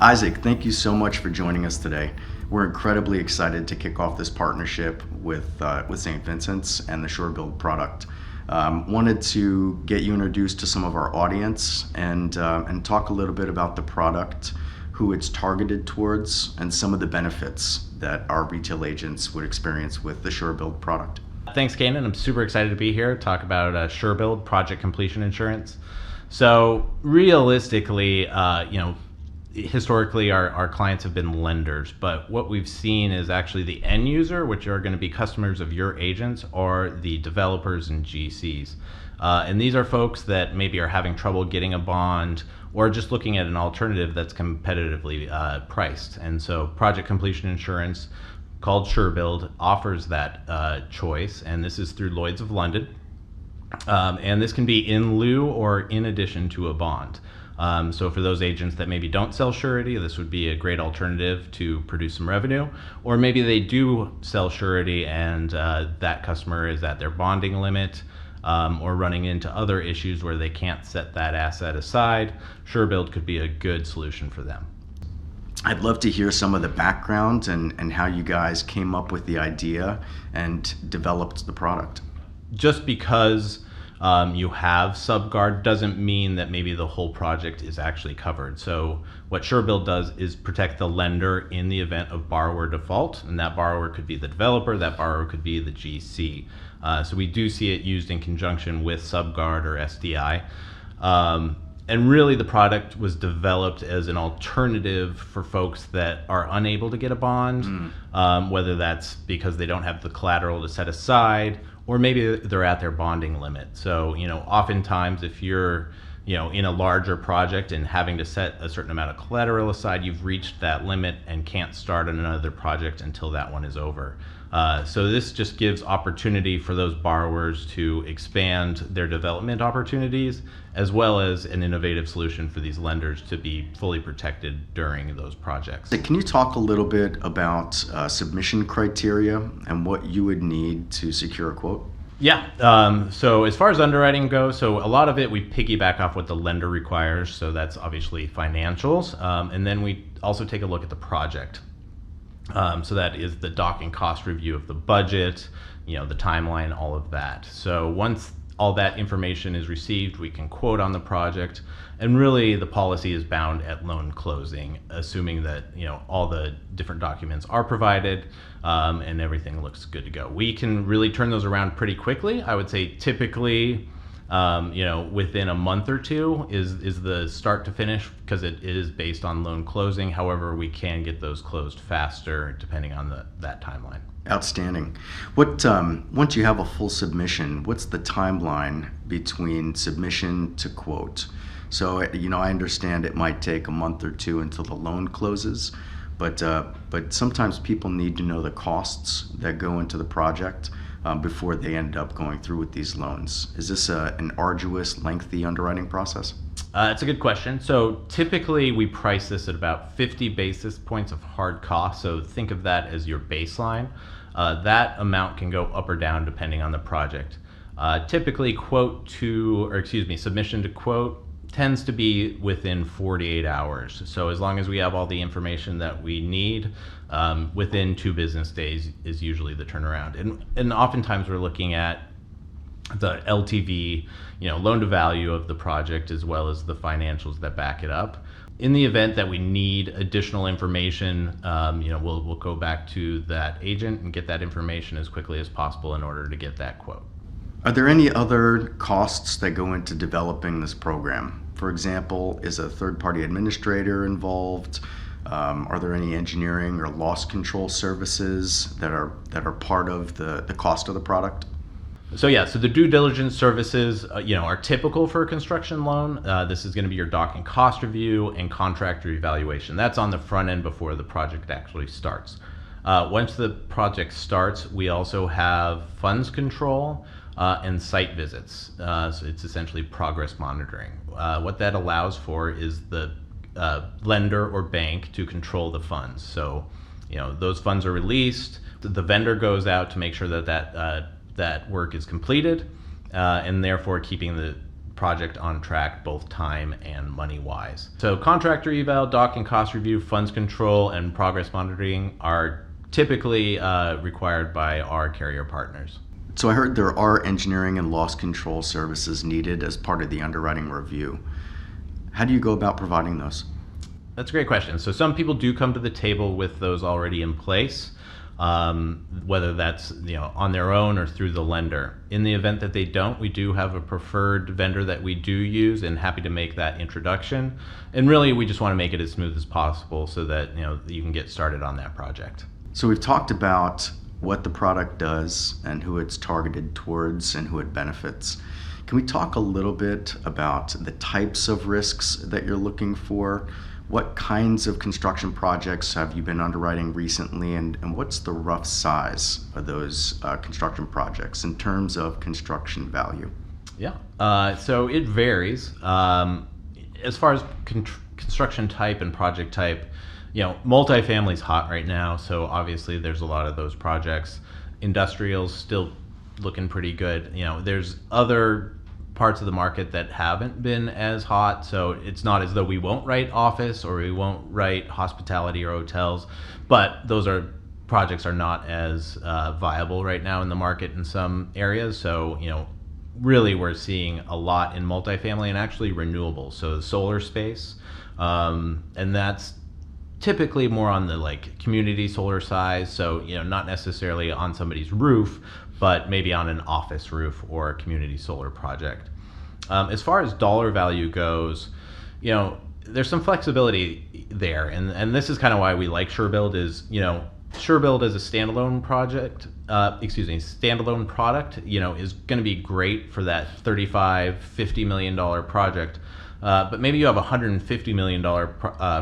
Isaac, thank you so much for joining us today. We're incredibly excited to kick off this partnership with St. Vincent's and the SureBuild product. Wanted to get you introduced to some of our audience and talk a little bit about the product, who it's targeted towards, and some of the benefits that our retail agents would experience with the SureBuild product. Thanks, Canaan. I'm super excited to be here to talk about SureBuild, project completion insurance. So realistically, historically our clients have been lenders, but what we've seen is actually the end user, which are going to be customers of your agents, or the developers and GCs. And these are folks that maybe are having trouble getting a bond or just looking at an alternative that's competitively priced. And so project completion insurance, called SureBuild, offers that choice, and this is through Lloyd's of London. And this can be in lieu or in addition to a bond. So for those agents that maybe don't sell surety, this would be a great alternative to produce some revenue. Or maybe they do sell surety and that customer is at their bonding limit, or running into other issues where they can't set that asset aside. SureBuild could be a good solution for them. I'd love to hear some of the background and how you guys came up with the idea and developed the product. Just because you have SureBuild doesn't mean that maybe the whole project is actually covered. So what SureBuild does is protect the lender in the event of borrower default, and that borrower could be the developer, that borrower could be the GC. So we do see it used in conjunction with SureBuild or SDI. And really the product was developed as an alternative for folks that are unable to get a bond, whether that's because they don't have the collateral to set aside, or maybe they're at their bonding limit. So, oftentimes if you're, in a larger project and having to set a certain amount of collateral aside, you've reached that limit and can't start on another project until that one is over. So this just gives opportunity for those borrowers to expand their development opportunities, as well as an innovative solution for these lenders to be fully protected during those projects. Can you talk a little bit about submission criteria and what you would need to secure a quote? Yeah, so as far as underwriting goes, so a lot of it we piggyback off what the lender requires, so that's obviously financials, and then we also take a look at the project. So that is the doc and cost review of the budget, the timeline, all of that. So once all that information is received, we can quote on the project, and really the policy is bound at loan closing, assuming that all the different documents are provided and everything looks good to go. We can really turn those around pretty quickly. I would say typically within a month or two is the start to finish, because it is based on loan closing. However, we can get those closed faster depending on that timeline. Outstanding. What once you have a full submission, what's the timeline between submission to quote? So I understand it might take a month or two until the loan closes, but sometimes people need to know the costs that go into the project before they end up going through with these loans. Is this an arduous, lengthy underwriting process? It's a good question. So typically we price this at about 50 basis points of hard cost. So think of that as your baseline. That amount can go up or down depending on the project. Typically submission to quote tends to be within 48 hours. So as long as we have all the information that we need, within 2 business days is usually the turnaround. And oftentimes we're looking at the LTV, loan to value of the project, as well as the financials that back it up. In the event that we need additional information, we'll go back to that agent and get that information as quickly as possible in order to get that quote. Are there any other costs that go into developing this program? For example, is a third-party administrator involved? Are there any engineering or loss control services that are part of the cost of the product? So the due diligence services, are typical for a construction loan. This is going to be your doc and cost review and contractor evaluation. That's on the front end before the project actually starts. Once the project starts, we also have funds control and site visits. So it's essentially progress monitoring. What that allows for is the lender or bank to control the funds. So, those funds are released. The vendor goes out to make sure that work is completed, and therefore keeping the project on track, both time and money wise. So contractor eval, doc and cost review, funds control, and progress monitoring are typically required by our carrier partners. So I heard there are engineering and loss control services needed as part of the underwriting review. How do you go about providing those? That's a great question. So some people do come to the table with those already in place, whether that's on their own or through the lender. In the event that they don't, we do have a preferred vendor that we do use, and happy to make that introduction. And really, we just want to make it as smooth as possible so that you can get started on that project. So we've talked about what the product does and who it's targeted towards and who it benefits. Can we talk a little bit about the types of risks that you're looking for? What kinds of construction projects have you been underwriting recently, and what's the rough size of those construction projects in terms of construction value? Yeah, so it varies. As far as construction type and project type, multifamily's hot right now, so obviously there's a lot of those projects. Industrial's still looking pretty good. There's other parts of the market that haven't been as hot, so it's not as though we won't write office or we won't write hospitality or hotels, but those projects are not as viable right now in the market in some areas. So really we're seeing a lot in multifamily and actually renewables, so the solar space, and that's typically more on the community solar size, so not necessarily on somebody's roof, but maybe on an office roof or a community solar project. As far as dollar value goes, there's some flexibility there, and this is kind of why we like SureBuild. Is SureBuild as a standalone standalone product, is going to be great for that $35-50 million project. But maybe you have a $150 million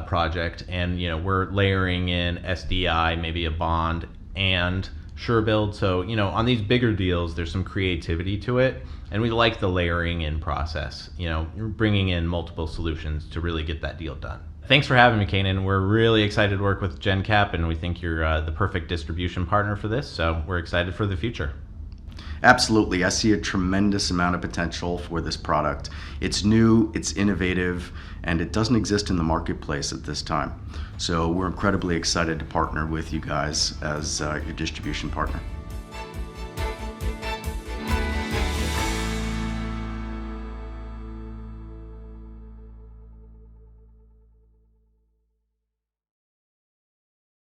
project, and we're layering in SDI, maybe a bond, and SureBuild. So on these bigger deals, there's some creativity to it, and we like the layering in process. You're bringing in multiple solutions to really get that deal done. Thanks for having me, Canaan. We're really excited to work with Jencap, and we think you're the perfect distribution partner for this. So we're excited for the future. Absolutely. I see a tremendous amount of potential for this product. It's new, it's innovative, and it doesn't exist in the marketplace at this time. So we're incredibly excited to partner with you guys as your distribution partner.